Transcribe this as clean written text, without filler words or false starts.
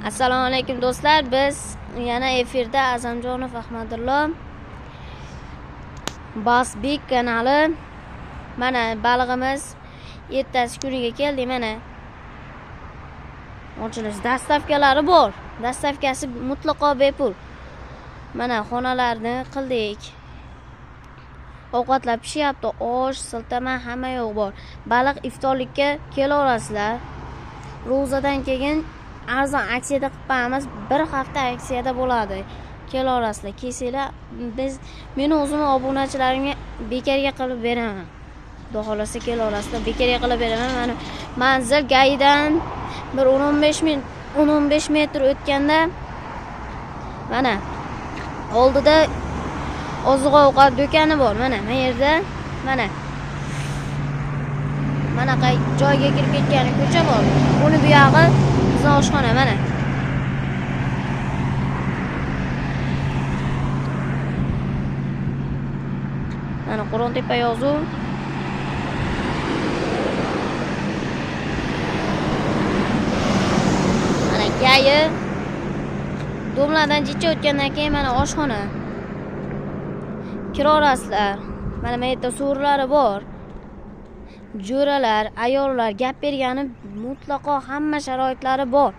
Assalomu alaykum do'stlar. Biz yana efirda Azamjonov Ahmadullo Basbek kanali. Mana balig'imiz ertasi kuniga keldi. Mana ochilish dastavkalari bor. Dastavkasi mutlaqo bepul. Mana xonalarni qildik. Ovqatlar pishyapti. Osh, siltama hamma yo'q bor. Baliq iftorlikka kelaverasizlar. Ro'zadan keyin arzon aksiyada qilamiz. Bir hafta aksiyada bo'ladi. Kelaverasizlar. Kelsanglar meni o'zimning obunachilarimga bekarga qilib beraman. Xudo xolasa kelaverasizlar. Bekarga qilib beraman. Mana manzil Gaydan bir 10-15 metr o'tganda mana oldida oziq-ovqat do'koni bor. Mana bu yerda mana joyga kirib ketgan ko'cha bor. Uni bu yog'i bizning oshxona mana. Mana Qo'rontepa yozuv. Mana gayi domlardan jicha o'tgandan keyin mana oshxona. Kiraverasizlar. Mana bu yerda so'rlari bor. Jo'ralar, ayollar gap bergani mutlaqo hamma sharoitlari bor.